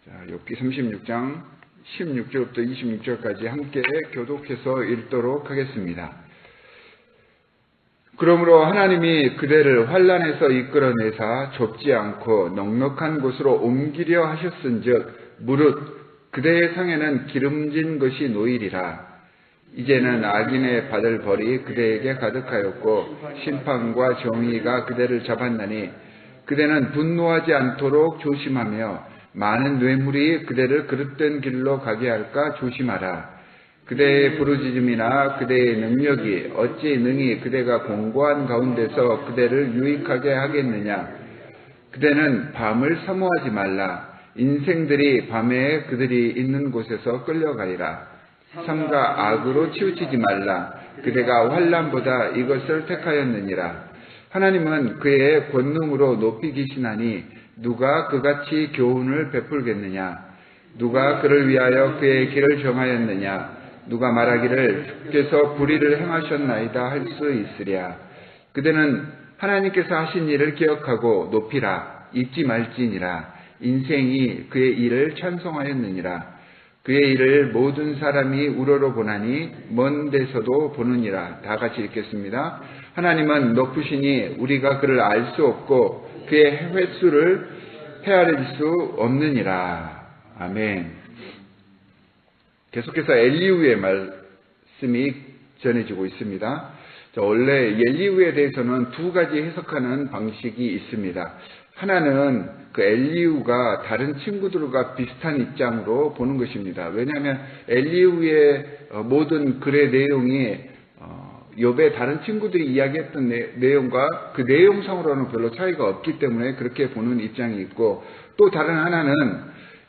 욥기 36장 16절부터 26절까지 함께 교독해서 읽도록 하겠습니다. 그러므로 하나님이 그대를 환난에서 이끌어내사 좁지 않고 넉넉한 곳으로 옮기려 하셨은즉 무릇 그대의 상에는 기름진 것이 놓이리라. 이제는 악인의 받을 벌이 그대에게 가득하였고 심판과 정의가 그대를 잡았나니 그대는 분노하지 않도록 조심하며 많은 뇌물이 그대를 그릇된 길로 가게 할까 조심하라. 그대의 부르짖음이나 그대의 능력이 어찌 능히 그대가 공고한 가운데서 그대를 유익하게 하겠느냐. 그대는 밤을 사모하지 말라. 인생들이 밤에 그들이 있는 곳에서 끌려가리라. 삼가 악으로 치우치지 말라. 그대가 환난보다 이것을 택하였느니라. 하나님은 그의 권능으로 높이 계시나니 누가 그같이 교훈을 베풀겠느냐. 누가 그를 위하여 그의 길을 정하였느냐. 누가 말하기를 주께서 불의를 행하셨나이다 할 수 있으랴. 그대는 하나님께서 하신 일을 기억하고 높이라. 잊지 말지니라. 인생이 그의 일을 찬송하였느니라. 그의 일을 모든 사람이 우러러 보나니 먼 데서도 보느니라. 다 같이 읽겠습니다. 하나님은 높으시니 우리가 그를 알 수 없고 그의 횟수를 헤아릴 수 없느니라. 아멘. 계속해서 엘리후의 말씀이 전해지고 있습니다. 원래 엘리후에 대해서는 두 가지 해석하는 방식이 있습니다. 하나는 그 엘리후가 다른 친구들과 비슷한 입장으로 보는 것입니다. 왜냐하면 엘리후의 모든 글의 내용이 욥의 다른 친구들이 이야기했던 내용과 그 내용상으로는 별로 차이가 없기 때문에 그렇게 보는 입장이 있고, 또 다른 하나는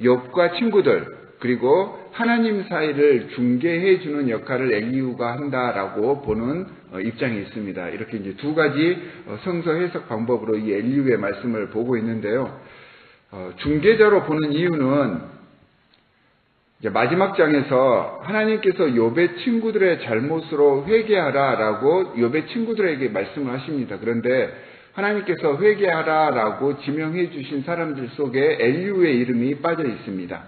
욥과 친구들 그리고 하나님 사이를 중개해 주는 역할을 엘리후가 한다라고 보는 입장이 있습니다. 이렇게 이제 두 가지 성서 해석 방법으로 이 엘리후의 말씀을 보고 있는데요. 중개자로 보는 이유는 이제 마지막 장에서 하나님께서 욥의 친구들의 잘못으로 회개하라라고 욥의 친구들에게 말씀을 하십니다. 그런데 하나님께서 회개하라라고 지명해 주신 사람들 속에 엘리후의 이름이 빠져 있습니다.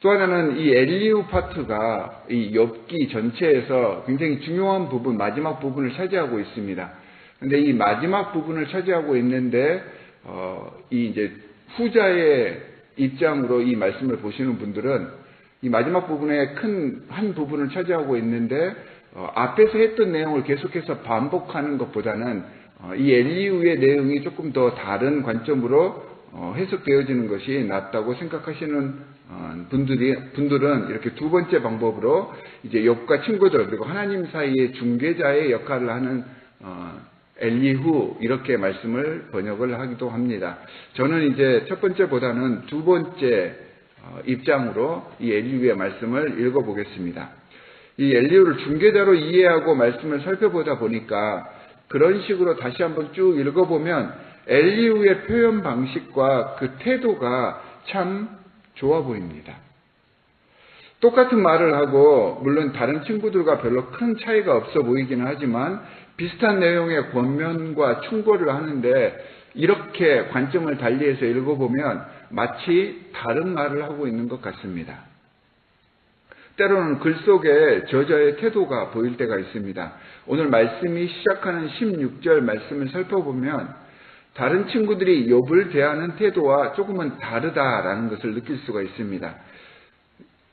또 하나는 이 엘리후 파트가 이 욥기 전체에서 굉장히 중요한 부분, 마지막 부분을 차지하고 있습니다. 그런데 이 마지막 부분을 차지하고 있는데 이 이제 후자의 입장으로 이 말씀을 보시는 분들은 이 마지막 부분에 큰 한 부분을 차지하고 있는데 앞에서 했던 내용을 계속해서 반복하는 것보다는 이 엘리후의 내용이 조금 더 다른 관점으로 해석되어지는 것이 낫다고 생각하시는 분들은 이렇게 두 번째 방법으로 이제 욥과 친구들 그리고 하나님 사이의 중개자의 역할을 하는 엘리후 이렇게 말씀을 번역을 하기도 합니다. 저는 이제 첫 번째보다는 두 번째 입장으로 이 엘리후의 말씀을 읽어보겠습니다. 이 엘리후를 중개자로 이해하고 말씀을 살펴보다 보니까 그런 식으로 다시 한번 쭉 읽어보면 엘리후의 표현 방식과 그 태도가 참 좋아 보입니다. 똑같은 말을 하고 물론 다른 친구들과 별로 큰 차이가 없어 보이기는 하지만 비슷한 내용의 권면과 충고를 하는데 이렇게 관점을 달리해서 읽어보면 마치 다른 말을 하고 있는 것 같습니다. 때로는 글 속에 저자의 태도가 보일 때가 있습니다. 오늘 말씀이 시작하는 16절 말씀을 살펴보면 다른 친구들이 욥을 대하는 태도와 조금은 다르다라는 것을 느낄 수가 있습니다.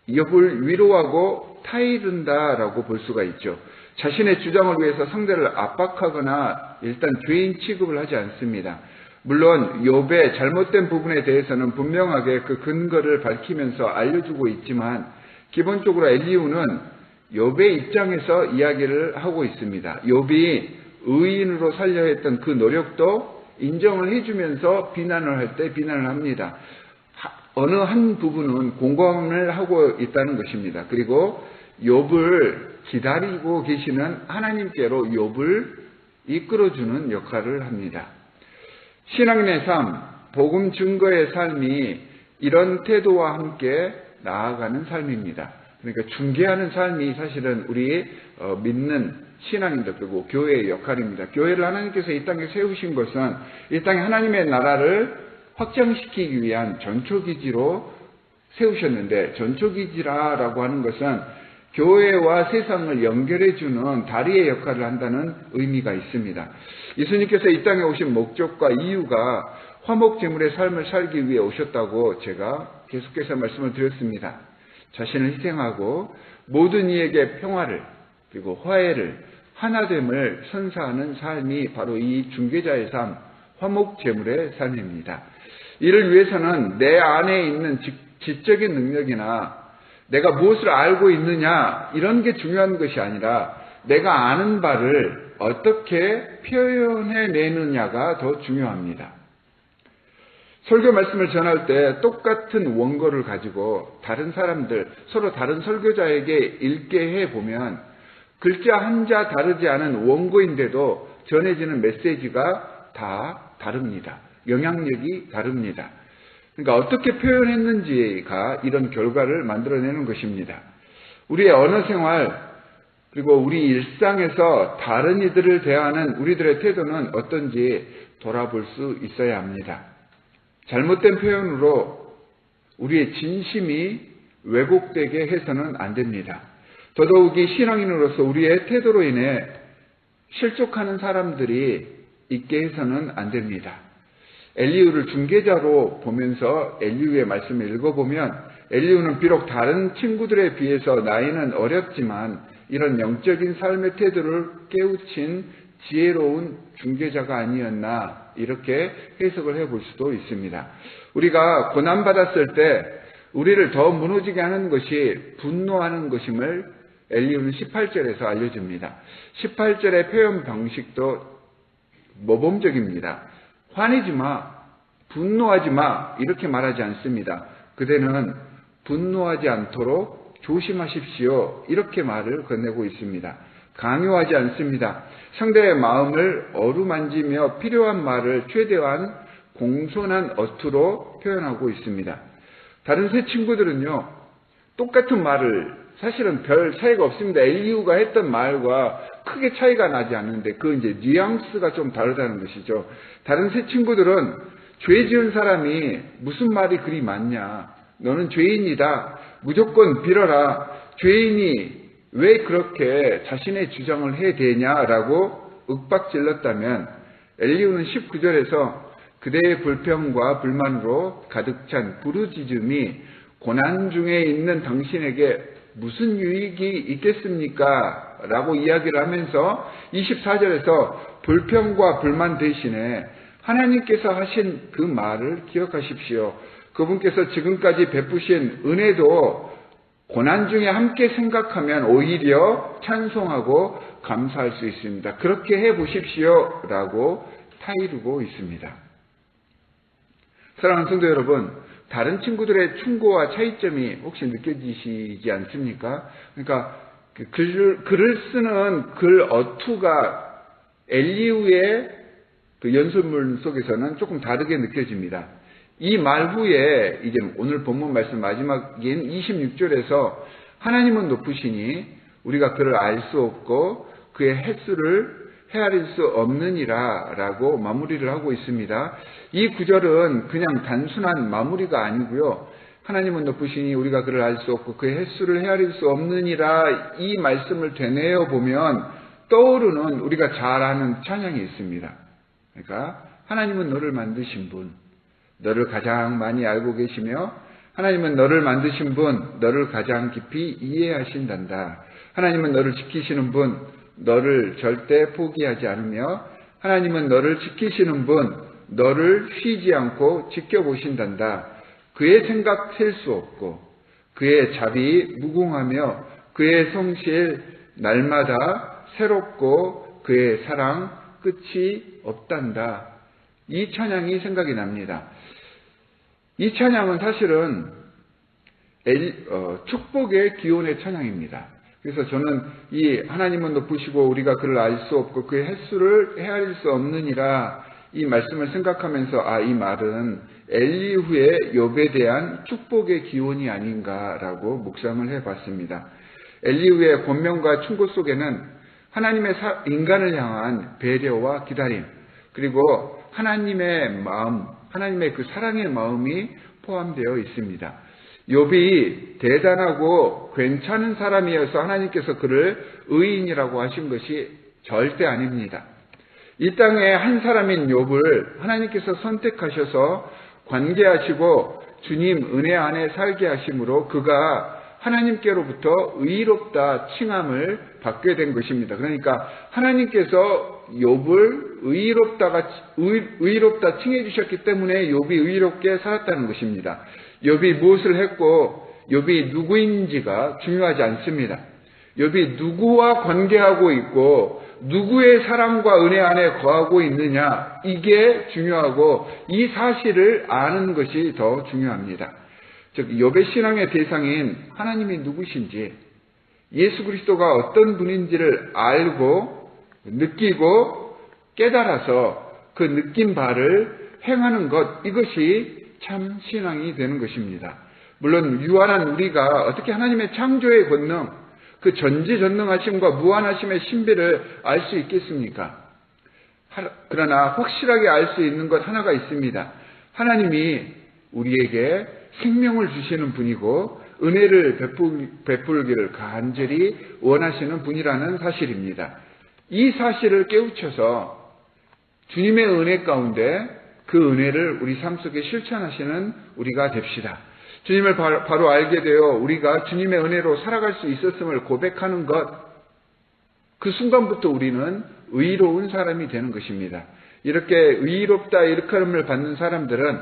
욥을 위로하고 타이른다라고 볼 수가 있죠. 자신의 주장을 위해서 상대를 압박하거나 일단 죄인 취급을 하지 않습니다. 물론 욥의 잘못된 부분에 대해서는 분명하게 그 근거를 밝히면서 알려주고 있지만 기본적으로 엘리후는 욥의 입장에서 이야기를 하고 있습니다. 욥이 의인으로 살려 했던 그 노력도 인정을 해주면서 비난을 할 때 비난을 합니다. 어느 한 부분은 공감을 하고 있다는 것입니다. 그리고 욥을 기다리고 계시는 하나님께로 욥을 이끌어주는 역할을 합니다. 신앙인의 삶, 복음 증거의 삶이 이런 태도와 함께 나아가는 삶입니다. 그러니까 중개하는 삶이 사실은 우리 믿는 신앙인들 그리고 교회의 역할입니다. 교회를 하나님께서 이 땅에 세우신 것은 이 땅에 하나님의 나라를 확장시키기 위한 전초기지로 세우셨는데, 전초기지라고 하는 것은 교회와 세상을 연결해주는 다리의 역할을 한다는 의미가 있습니다. 예수님께서 이 땅에 오신 목적과 이유가 화목제물의 삶을 살기 위해 오셨다고 제가 계속해서 말씀을 드렸습니다. 자신을 희생하고 모든 이에게 평화를, 그리고 화해를, 하나됨을 선사하는 삶이 바로 이 중개자의 삶, 화목제물의 삶입니다. 이를 위해서는 내 안에 있는 지적인 능력이나 내가 무엇을 알고 있느냐, 이런 게 중요한 것이 아니라 내가 아는 바를 어떻게 표현해내느냐가 더 중요합니다. 설교 말씀을 전할 때 똑같은 원고를 가지고 다른 사람들, 서로 다른 설교자에게 읽게 해보면 글자 한자 다르지 않은 원고인데도 전해지는 메시지가 다 다릅니다. 영향력이 다릅니다. 그러니까 어떻게 표현했는지가 이런 결과를 만들어내는 것입니다. 우리의 언어 생활, 그리고 우리 일상에서 다른 이들을 대하는 우리들의 태도는 어떤지 돌아볼 수 있어야 합니다. 잘못된 표현으로 우리의 진심이 왜곡되게 해서는 안 됩니다. 더더욱이 신앙인으로서 우리의 태도로 인해 실족하는 사람들이 있게 해서는 안 됩니다. 엘리후를 중개자로 보면서 엘리후의 말씀을 읽어보면 엘리후는 비록 다른 친구들에 비해서 나이는 어렸지만 이런 영적인 삶의 태도를 깨우친 지혜로운 중개자가 아니었나, 이렇게 해석을 해볼 수도 있습니다. 우리가 고난받았을 때 우리를 더 무너지게 하는 것이 분노하는 것임을 엘리후는 18절에서 알려줍니다. 18절의 표현 방식도 모범적입니다. 화내지 마, 분노하지 마, 이렇게 말하지 않습니다. 그대는 분노하지 않도록 조심하십시오, 이렇게 말을 건네고 있습니다. 강요하지 않습니다. 상대의 마음을 어루만지며 필요한 말을 최대한 공손한 어투로 표현하고 있습니다. 다른 세 친구들은요, 똑같은 말을, 사실은 별 차이가 없습니다. 엘리후가 했던 말과 크게 차이가 나지 않는데 그 이제 뉘앙스가 좀 다르다는 것이죠. 다른 세 친구들은 죄 지은 사람이 무슨 말이 그리 많냐, 너는 죄인이다, 무조건 빌어라, 죄인이 왜 그렇게 자신의 주장을 해대냐라고 윽박질렀다면, 엘리후는 19절에서 그대의 불평과 불만으로 가득 찬 부르짖음이 고난 중에 있는 당신에게 무슨 유익이 있겠습니까? 라고 이야기를 하면서 24절에서 불평과 불만 대신에 하나님께서 하신 그 말을 기억하십시오. 그분께서 지금까지 베푸신 은혜도 고난 중에 함께 생각하면 오히려 찬송하고 감사할 수 있습니다. 그렇게 해보십시오 라고 타이르고 있습니다. 사랑하는 성도 여러분, 다른 친구들의 충고와 차이점이 혹시 느껴지시지 않습니까? 그러니까 글을 쓰는 글 어투가 엘리후의 그 연설문 속에서는 조금 다르게 느껴집니다. 이 말 후에 이제 오늘 본문 말씀 마지막인 26절에서 하나님은 높으시니 우리가 그를 알 수 없고 그의 횟수를 헤아릴 수 없느니라 라고 마무리를 하고 있습니다. 이 구절은 그냥 단순한 마무리가 아니고요. 하나님은 높으시니 우리가 그를 알 수 없고 그의 횟수를 헤아릴 수 없느니라, 이 말씀을 되뇌어 보면 떠오르는 우리가 잘 아는 찬양이 있습니다. 그러니까 하나님은 너를 만드신 분, 너를 가장 많이 알고 계시며 하나님은 너를 만드신 분, 너를 가장 깊이 이해하신단다. 하나님은 너를 지키시는 분, 너를 절대 포기하지 않으며 하나님은 너를 지키시는 분, 너를 쉬지 않고 지켜보신단다. 그의 생각 셀 수 없고 그의 자비 무궁하며 그의 성실 날마다 새롭고 그의 사랑 끝이 없단다. 이 찬양이 생각이 납니다. 이 찬양은 사실은 축복의 기원의 찬양입니다. 그래서 저는 이 하나님은 높으시고 우리가 그를 알 수 없고 그의 횟수를 헤아릴 수 없느니라, 이 말씀을 생각하면서 이 말은 엘리후의 욥에 대한 축복의 기원이 아닌가라고 묵상을 해봤습니다. 엘리후의 권면과 충고 속에는 하나님의 인간을 향한 배려와 기다림, 그리고 하나님의 마음, 하나님의 그 사랑의 마음이 포함되어 있습니다. 욥이 대단하고 괜찮은 사람이어서 하나님께서 그를 의인이라고 하신 것이 절대 아닙니다. 이 땅에 한 사람인 욥을 하나님께서 선택하셔서 관계하시고 주님 은혜 안에 살게 하심으로 그가 하나님께로부터 의롭다 칭함을 받게 된 것입니다. 그러니까 하나님께서 욥을 의롭다 칭해 주셨기 때문에 욥이 의롭게 살았다는 것입니다. 욥이 무엇을 했고 욥이 누구인지가 중요하지 않습니다. 욥이 누구와 관계하고 있고 누구의 사랑과 은혜 안에 거하고 있느냐, 이게 중요하고 이 사실을 아는 것이 더 중요합니다. 즉 욥의 신앙의 대상인 하나님이 누구신지, 예수 그리스도가 어떤 분인지를 알고 느끼고 깨달아서 그 느낀 바를 행하는 것, 이것이 참 신앙이 되는 것입니다. 물론 유한한 우리가 어떻게 하나님의 창조의 권능, 그 전지전능하심과 무한하심의 신비를 알 수 있겠습니까? 그러나 확실하게 알 수 있는 것 하나가 있습니다. 하나님이 우리에게 생명을 주시는 분이고 은혜를 베풀기를 간절히 원하시는 분이라는 사실입니다. 이 사실을 깨우쳐서 주님의 은혜 가운데 그 은혜를 우리 삶 속에 실천하시는 우리가 됩시다. 주님을 바로 알게 되어 우리가 주님의 은혜로 살아갈 수 있었음을 고백하는 것, 그 순간부터 우리는 의로운 사람이 되는 것입니다. 이렇게 의롭다 일컬음을 받는 사람들은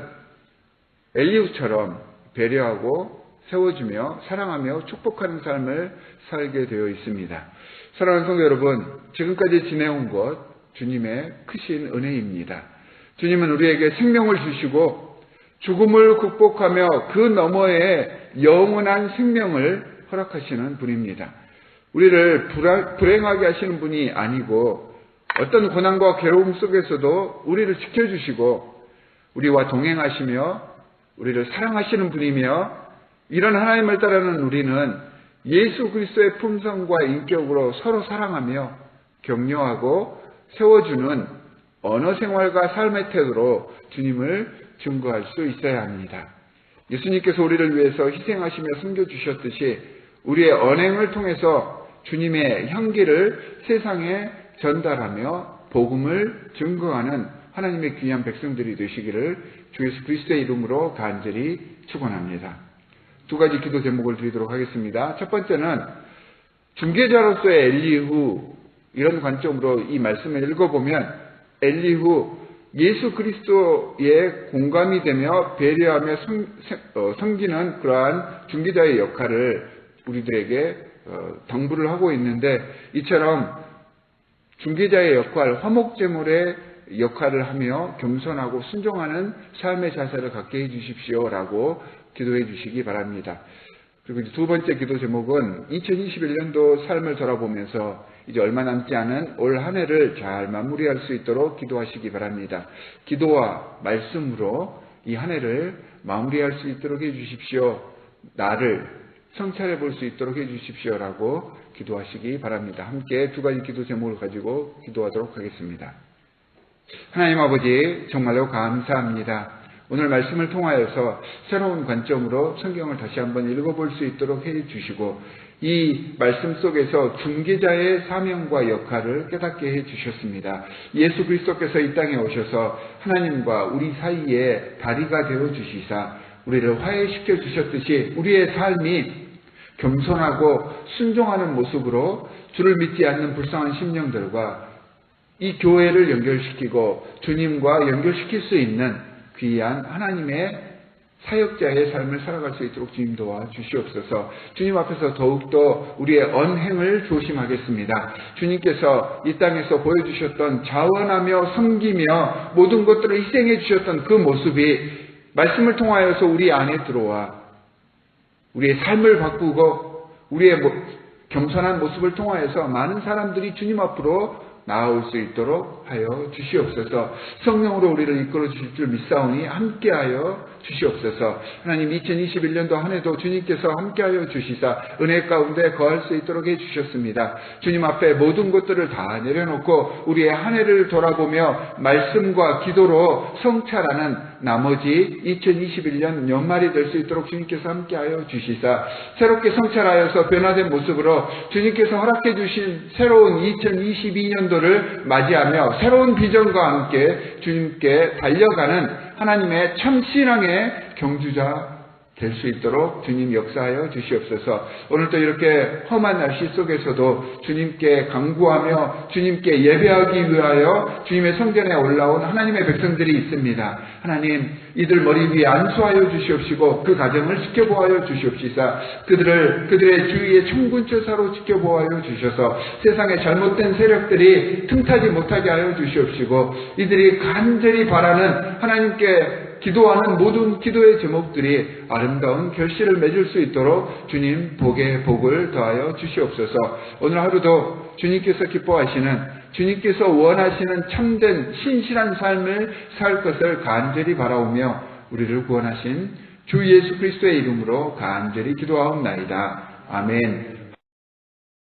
엘리후처럼 배려하고 세워주며 사랑하며 축복하는 삶을 살게 되어 있습니다. 사랑하는 성도 여러분, 지금까지 지내온 것 주님의 크신 은혜입니다. 주님은 우리에게 생명을 주시고 죽음을 극복하며 그 너머에 영원한 생명을 허락하시는 분입니다. 우리를 불행하게 하시는 분이 아니고 어떤 고난과 괴로움 속에서도 우리를 지켜주시고 우리와 동행하시며 우리를 사랑하시는 분이며, 이런 하나님을 따르는 우리는 예수 그리스도의 품성과 인격으로 서로 사랑하며 격려하고 세워주는 언어 생활과 삶의 태도로 주님을 증거할 수 있어야 합니다. 예수님께서 우리를 위해서 희생하시며 숨겨주셨듯이 우리의 언행을 통해서 주님의 향기를 세상에 전달하며 복음을 증거하는 하나님의 귀한 백성들이 되시기를 주 예수 그리스도의 이름으로 간절히 축원합니다. 두 가지 기도 제목을 드리도록 하겠습니다. 첫 번째는 중개자로서의 엘리후, 이런 관점으로 이 말씀을 읽어보면 엘리후, 예수 그리스도에 공감이 되며 배려하며 섬기는 그러한 중개자의 역할을 우리들에게 당부를 하고 있는데, 이처럼 중개자의 역할, 화목제물의 역할을 하며 겸손하고 순종하는 삶의 자세를 갖게 해주십시오라고 기도해 주시기 바랍니다. 그리고 이제 두 번째 기도 제목은 2021년도 삶을 돌아보면서 이제 얼마 남지 않은 올 한 해를 잘 마무리할 수 있도록 기도하시기 바랍니다. 기도와 말씀으로 이 한 해를 마무리할 수 있도록 해주십시오. 나를 성찰해 볼 수 있도록 해주십시오라고 기도하시기 바랍니다. 함께 두 가지 기도 제목을 가지고 기도하도록 하겠습니다. 하나님 아버지, 정말로 감사합니다. 오늘 말씀을 통하여서 새로운 관점으로 성경을 다시 한번 읽어볼 수 있도록 해주시고 이 말씀 속에서 중개자의 사명과 역할을 깨닫게 해주셨습니다. 예수 그리스도께서 이 땅에 오셔서 하나님과 우리 사이에 다리가 되어주시사 우리를 화해시켜 주셨듯이 우리의 삶이 겸손하고 순종하는 모습으로 주를 믿지 않는 불쌍한 심령들과 이 교회를 연결시키고 주님과 연결시킬 수 있는 귀한 하나님의 사역자의 삶을 살아갈 수 있도록 주님 도와 주시옵소서. 주님 앞에서 더욱더 우리의 언행을 조심하겠습니다. 주님께서 이 땅에서 보여주셨던 자원하며 섬기며 모든 것들을 희생해 주셨던 그 모습이 말씀을 통하여서 우리 안에 들어와 우리의 삶을 바꾸고 우리의 겸손한 모습을 통하여서 많은 사람들이 주님 앞으로 나아올 수 있도록 하여 주시옵소서. 성령으로 우리를 이끌어 주실 줄 믿사오니 함께하여 주시옵소서. 하나님, 2021년도 한 해도 주님께서 함께하여 주시사 은혜 가운데 거할 수 있도록 해주셨습니다. 주님 앞에 모든 것들을 다 내려놓고 우리의 한 해를 돌아보며 말씀과 기도로 성찰하는 나머지 2021년 연말이 될 수 있도록 주님께서 함께하여 주시사 새롭게 성찰하여서 변화된 모습으로 주님께서 허락해 주신 새로운 2022년도를 맞이하며 새로운 비전과 함께 주님께 달려가는 하나님의 참 신앙의 경주자 될 수 있도록 주님 역사하여 주시옵소서. 오늘도 이렇게 험한 날씨 속에서도 주님께 간구하며 주님께 예배하기 위하여 주님의 성전에 올라온 하나님의 백성들이 있습니다. 하나님, 이들 머리 위에 안수하여 주시옵시고 그 가정을 지켜보아여 주시옵시사 그들의 주위에 청군처사로 지켜보아여 주셔서 세상의 잘못된 세력들이 틈타지 못하게 하여 주시옵시고 이들이 간절히 바라는 하나님께 기도하는 모든 기도의 제목들이 아름다운 결실을 맺을 수 있도록 주님 복에 복을 더하여 주시옵소서. 오늘 하루도 주님께서 기뻐하시는, 주님께서 원하시는 참된 신실한 삶을 살 것을 간절히 바라오며 우리를 구원하신 주 예수 그리스도의 이름으로 간절히 기도하옵나이다. 아멘.